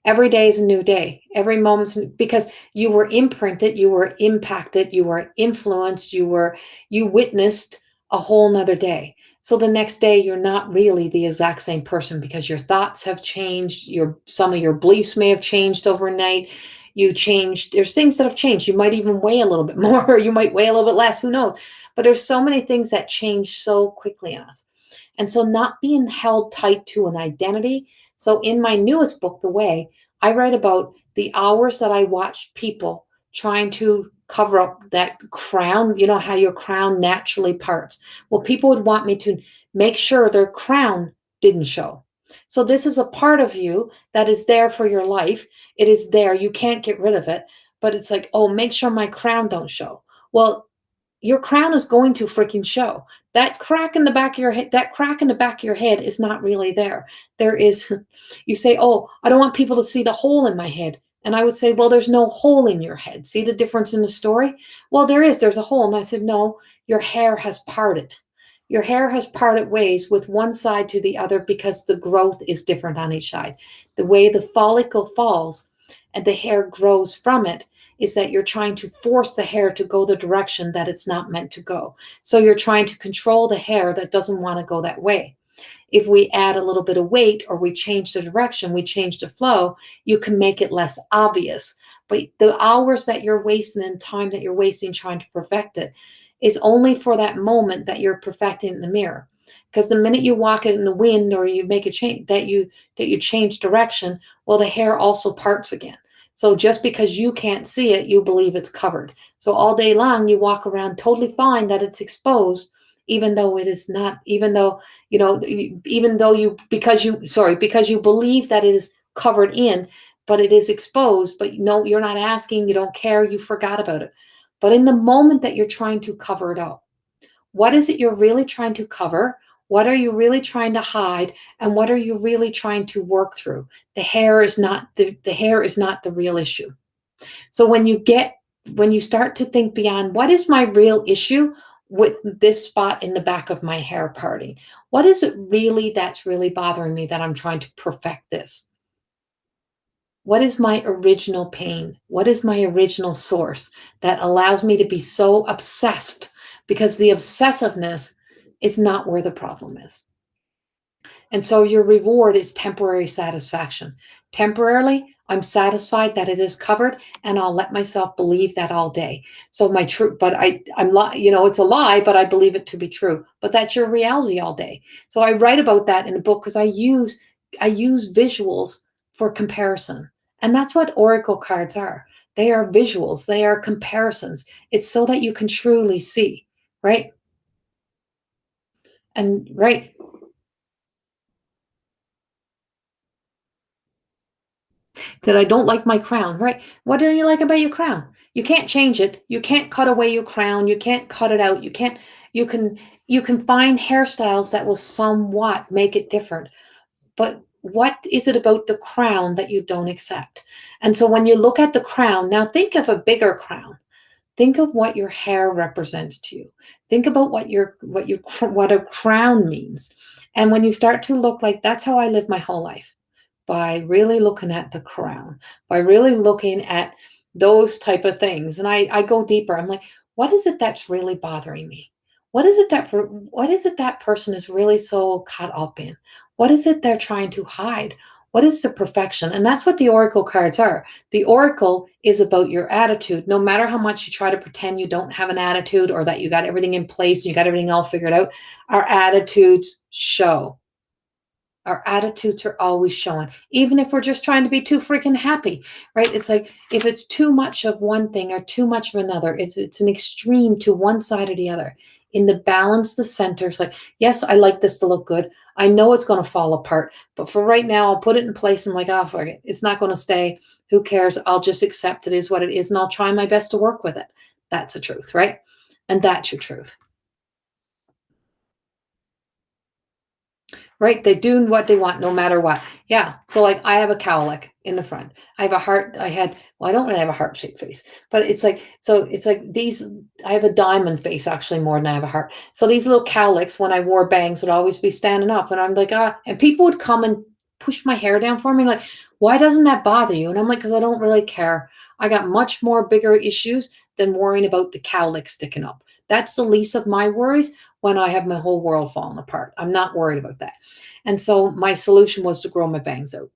Every day is a new day. Every moment's because you were imprinted, you were impacted, you were influenced, you witnessed a whole nother day. So the next day you're not really the exact same person because your thoughts have changed, some of your beliefs may have changed overnight. You changed, there's things that have changed. You might even weigh a little bit more, or you might weigh a little bit less, who knows? But there's so many things that change so quickly in us. And so not being held tight to an identity. So in my newest book, The Way, I write about the hours that I watched people trying to cover up that crown. You know how your crown naturally parts. Well, people would want me to make sure their crown didn't show. So this is a part of you that is there for your life. It is there. You can't get rid of it. But it's like, oh, make sure my crown don't show. Well, your crown is going to freaking show. That crack in the back of your head, that crack in the back of your head is not really there. There is, you say, oh, I don't want people to see the hole in my head. And I would say, well, there's no hole in your head. See the difference in the story? Well, there is, there's a hole. And I said, no, your hair has parted. Your hair has parted ways with one side to the other because the growth is different on each side. The way the follicle falls and the hair grows from it is that you're trying to force the hair to go the direction that it's not meant to go. So you're trying to control the hair that doesn't want to go that way. If we add a little bit of weight or we change the direction, we change the flow, you can make it less obvious. But the hours that you're wasting and time that you're wasting trying to perfect it is only for that moment that you're perfecting in the mirror. Because the minute you walk in the wind or you make a change that you change direction, well, the hair also parts again. So just because you can't see it, you believe it's covered. So all day long, you walk around totally fine that it's exposed, even though it is not, even though, even though because you believe that it is covered in, but it is exposed, but no, you're not asking, you don't care, you forgot about it. But in the moment that you're trying to cover it up, what is it you're really trying to cover? What are you really trying to hide? And what are you really trying to work through? The hair is not the hair is not the real issue. So when you start to think beyond what is my real issue with this spot in the back of my hair parting? What is it really that's really bothering me that I'm trying to perfect this? What is my original pain? What is my original source that allows me to be so obsessed? Because the obsessiveness is not where the problem is. And so your reward is temporary satisfaction. Temporarily, I'm satisfied that it is covered, and I'll let myself believe that all day. So my truth, but it's a lie, but I believe it to be true. But that's your reality all day. So I write about that in a book because I use visuals for comparison. And that's what oracle cards are. They are visuals, they are comparisons. It's so that you can truly see, right? And right, that I don't like my crown, right? What do you like about your crown? You can't change it. You can't cut away your crown. You can't cut it out. You can, you can find hairstyles that will somewhat make it different. But what is it about the crown that you don't accept? And so when you look at the crown, now think of a bigger crown. Think of what your hair represents to you. Think about what a crown means. And when you start to look like that's how I live my whole life, by really looking at the crown, by really looking at those type of things. And I go deeper. I'm like, what is it that's really bothering me? What is it that person is really so caught up in? What is it they're trying to hide? What is the perfection? And that's what the oracle cards are. The oracle is about your attitude. No matter how much you try to pretend you don't have an attitude or that you got everything in place and you got everything all figured out, our attitudes show. Our attitudes are always showing, even if we're just trying to be too freaking happy, right? It's like if it's too much of one thing or too much of another, it's an extreme to one side or the other. in the balance, the center. It's like, yes, I like this to look good. I know it's going to fall apart, but for right now, I'll put it in place. I'm like, oh, fuck it. It's not going to stay. Who cares? I'll just accept it is what it is, and I'll try my best to work with it. That's the truth, right? And that's your truth. Right? They do what they want no matter what. Yeah. So like I have a cowlick in the front. I have a heart. I don't really have a heart-shaped face, but it's like these, I have a diamond face actually more than I have a heart. So these little cowlicks, when I wore bangs, would always be standing up. And I'm like, and people would come and push my hair down for me. Like, why doesn't that bother you? And I'm like, because I don't really care. I got much more bigger issues than worrying about the cowlick sticking up. That's the least of my worries when I have my whole world falling apart. I'm not worried about that. And so my solution was to grow my bangs out.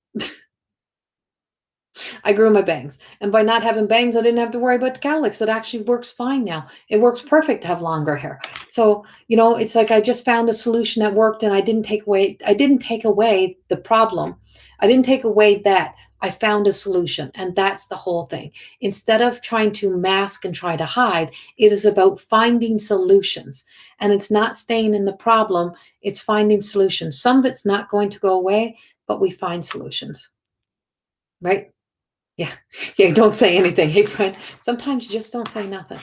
I grew my bangs. And by not having bangs, I didn't have to worry about the cowlicks. It actually works fine now. It works perfect to have longer hair. So, it's like I just found a solution that worked and I didn't take away the problem. I didn't take away that. I found a solution. And that's the whole thing. Instead of trying to mask and try to hide, it is about finding solutions. And it's not staying in the problem, it's finding solutions. Some of it's not going to go away, but we find solutions, right? Yeah. Yeah. Don't say anything. Hey, friend, sometimes you just don't say nothing.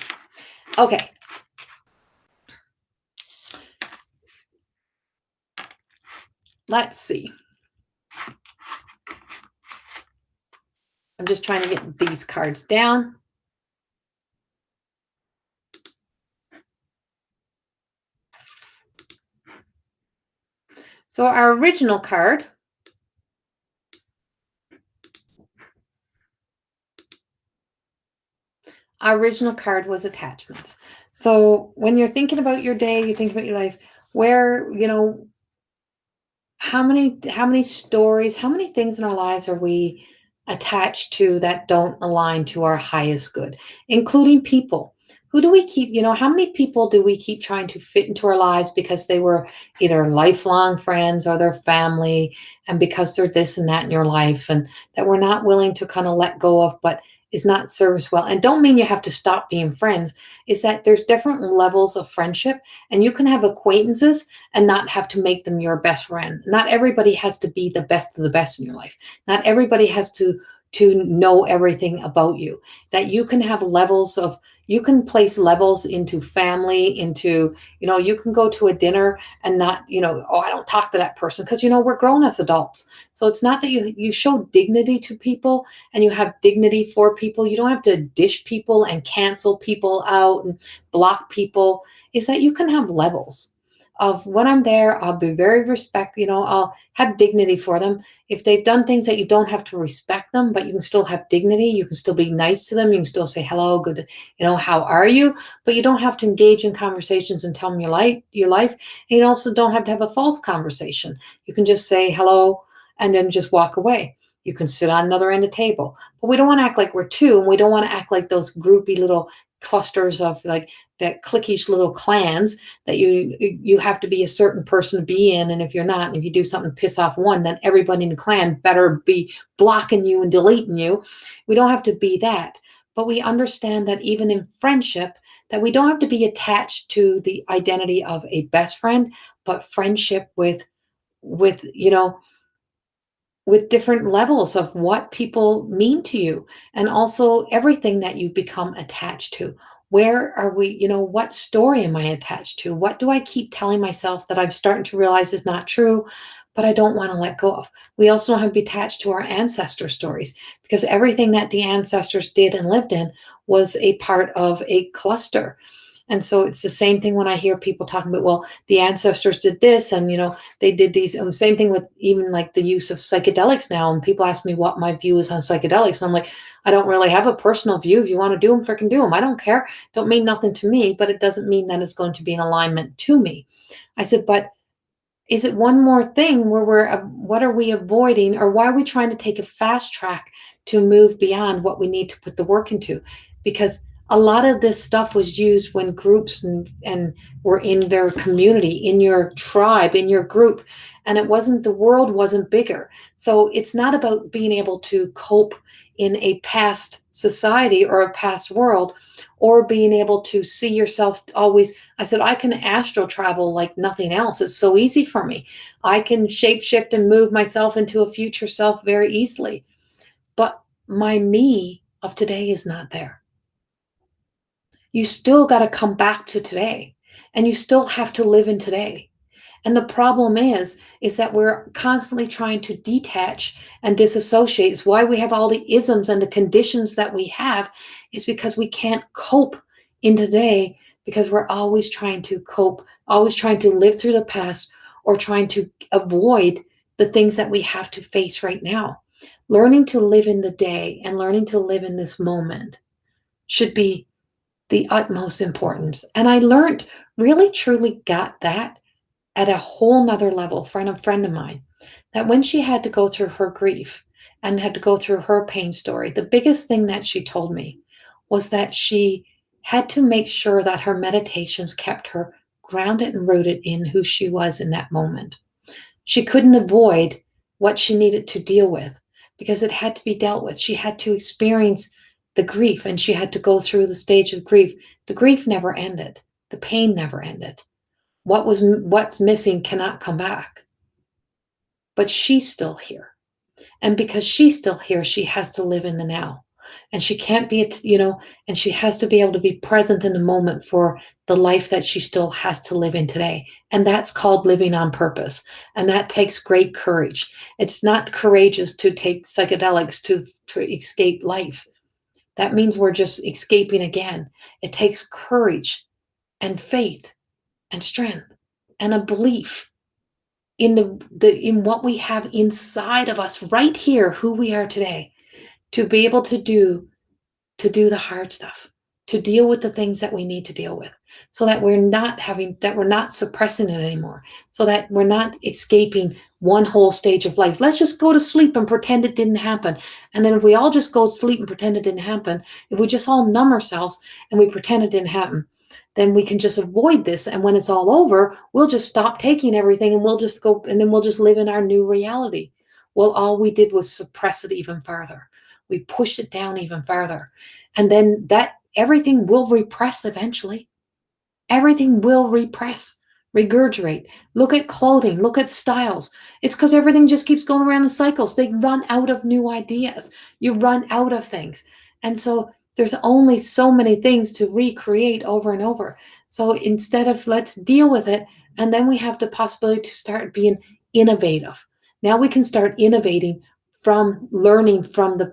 Okay. Let's see. I'm just trying to get these cards down. So our original card was attachments. So when you're thinking about your day, you think about your life, where, how many stories, how many things in our lives are we attached to that don't align to our highest good, including people? Who do we keep, how many people do we keep trying to fit into our lives because they were either lifelong friends or their family, and because they're this and that in your life, and that we're not willing to kind of let go of, but is not serve us well? And don't mean you have to stop being friends. Is that there's different levels of friendship, and you can have acquaintances and not have to make them your best friend. Not everybody has to be the best of the best in your life. Not everybody has to know everything about you. That you can have levels of, you can place levels into family, into, you can go to a dinner and not, oh, I don't talk to that person, because we're grown as adults. So it's not that you show dignity to people and you have dignity for people. You don't have to dish people and cancel people out and block people. Is that you can have levels of, when I'm there, I'll be very I'll have dignity for them. If they've done things that you don't have to respect them, but you can still have dignity, you can still be nice to them, you can still say hello, good, how are you? But you don't have to engage in conversations and tell them your life. And you also don't have to have a false conversation. You can just say hello and then just walk away. You can sit on another end of the table. But we don't want to act like we're two, and we don't want to act like those groupy little clusters of like that cliquish little clans that you have to be a certain person to be in. And if you're not, and if you do something to piss off one, then everybody in the clan better be blocking you and deleting you. We don't have to be that. But we understand that even in friendship, that we don't have to be attached to the identity of a best friend, but friendship with with different levels of what people mean to you, and also everything that you become attached to. Where are we, what story am I attached to? What do I keep telling myself that I'm starting to realize is not true, but I don't want to let go of? We also don't have to be attached to our ancestor stories, because everything that the ancestors did and lived in was a part of a cluster. And so it's the same thing when I hear people talking about, well, the ancestors did this, and they did these. Same thing with even like the use of psychedelics now. And people ask me what my view is on psychedelics, and I'm like, I don't really have a personal view. If you want to do them, freaking do them. I don't care. Don't mean nothing to me, but it doesn't mean that it's going to be in alignment to me. I said, but is it one more thing where what are we avoiding, or why are we trying to take a fast track to move beyond what we need to put the work into? Because A lot of this stuff was used when groups and were in their community, in your tribe, in your group, and it wasn't, the world wasn't bigger. So it's not about being able to cope in a past society or a past world, or being able to see yourself always. I said, I can astral travel like nothing else. It's so easy for me. I can shape shift and move myself into a future self very easily. But my me of today is not there. You still got to come back to today, and you still have to live in today. And the problem is that we're constantly trying to detach and disassociate. It's why we have all the isms and the conditions that we have, is because we can't cope in today, because we're always trying to cope, always trying to live through the past, or trying to avoid the things that we have to face right now. Learning to live in the day and learning to live in this moment should be the utmost importance. And I learned, really truly got that at a whole nother level from a friend of mine, that when she had to go through her grief and had to go through her pain story, the biggest thing that she told me was that she had to make sure that her meditations kept her grounded and rooted in who she was in that moment. She couldn't avoid what she needed to deal with, because it had to be dealt with. She had to experience the grief, and she had to go through the stage of grief. The grief never ended. The pain never ended. What's missing cannot come back. But she's still here. And because she's still here, she has to live in the now. And she can't be, and she has to be able to be present in the moment for the life that she still has to live in today. And that's called living on purpose. And that takes great courage. It's not courageous to take psychedelics to escape life. That means we're just escaping again. It takes courage and faith and strength and a belief in in what we have inside of us right here, who we are today, to be able to do the hard stuff, to deal with the things that we need to deal with, so that we're not suppressing it anymore, so that we're not escaping one whole stage of life. Let's just go to sleep and pretend it didn't happen. And then if we all just go to sleep and pretend it didn't happen, if we just all numb ourselves and we pretend it didn't happen, then we can just avoid this. And when it's all over, we'll just stop taking everything, and we'll just go, and then we'll just live in our new reality. Well, all we did was suppress it even farther. We pushed it down even farther. And then that everything will repress eventually. Everything will repress, regurgitate. Look at clothing, look at styles. It's because everything just keeps going around in cycles. They run out of new ideas. You run out of things. And so there's only so many things to recreate over and over. So instead of, let's deal with it, and then we have the possibility to start being innovative. Now we can start innovating from learning from the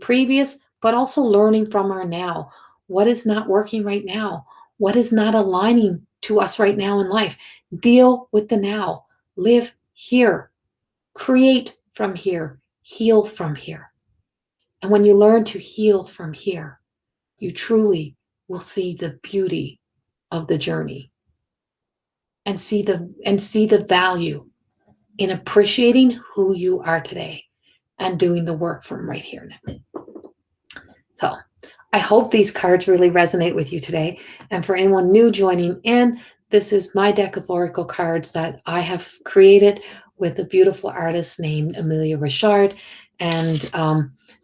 previous, but also learning from our now. What is not working right now? What is not aligning to us right now in life? Deal with the now. Live here. Create from here. Heal from here. And when you learn to heal from here, you truly will see the beauty of the journey, and see the value in appreciating who you are today and doing the work from right here now. So I hope these cards really resonate with you today. And for anyone new joining in, this is my deck of oracle cards that I have created with a beautiful artist named Amelia Richard. And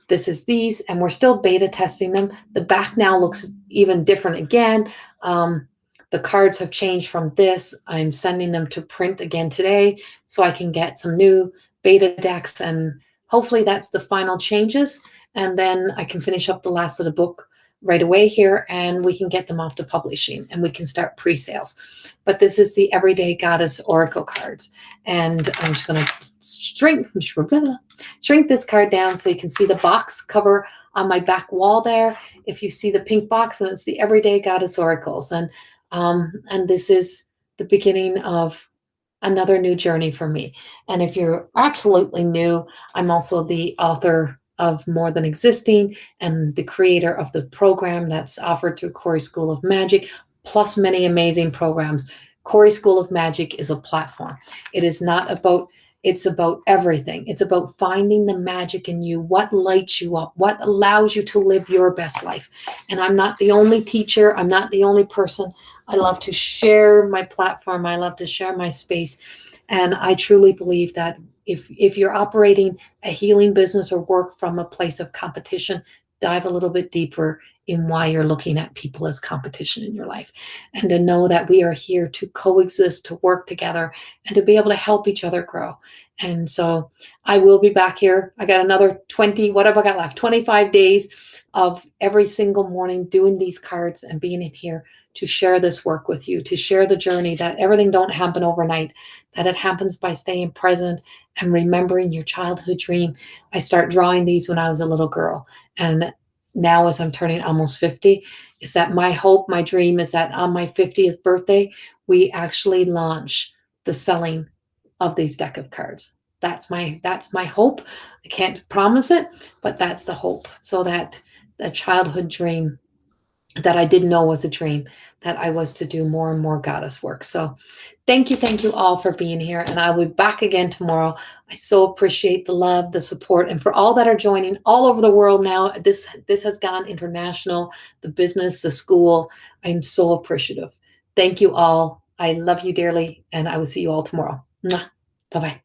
this is these, and we're still beta testing them. The back now looks even different again. The cards have changed from this. I'm sending them to print again today so I can get some new beta decks, and hopefully that's the final changes. And then I can finish up the last of the book right away here, and we can get them off to publishing, and we can start pre-sales. But this is the Everyday Goddess Oracle cards. And I'm just going to shrink this card down so you can see the box cover on my back wall there. If you see the pink box, then it's the Everyday Goddess Oracles. And this is the beginning of another new journey for me. And if you're absolutely new, I'm also the author of More Than Existing and the creator of the program that's offered through Corey School of Magic, plus many amazing programs. Corey School of Magic is a platform. It is not about It's about everything. It's about finding the magic in you, what lights you up, what allows you to live your best life. And I'm not the only teacher. I'm not the only person. I love to share my platform. I love to share my space. And I truly believe that if you're operating a healing business or work from a place of competition, dive a little bit deeper in why you're looking at people as competition in your life, and to know that we are here to coexist, to work together, and to be able to help each other grow. And so I will be back here. I got another 20, what have I got left? 25 days of every single morning doing these cards and being in here to share this work with you, to share the journey, that everything don't happen overnight, that it happens by staying present and remembering your childhood dream. I start drawing these when I was a little girl. And now as I'm turning almost 50, is that my hope, my dream is that on my 50th birthday, we actually launch the selling of these deck of cards. That's my hope. I can't promise it, but that's the hope. So that the childhood dream that I didn't know was a dream, that I was to do more and more goddess work. So thank you all for being here. And I'll be back again tomorrow. I so appreciate the love, the support, and for all that are joining all over the world now. This has gone international, the business, the school. I'm so appreciative. Thank you all. I love you dearly, and I will see you all tomorrow. Bye bye.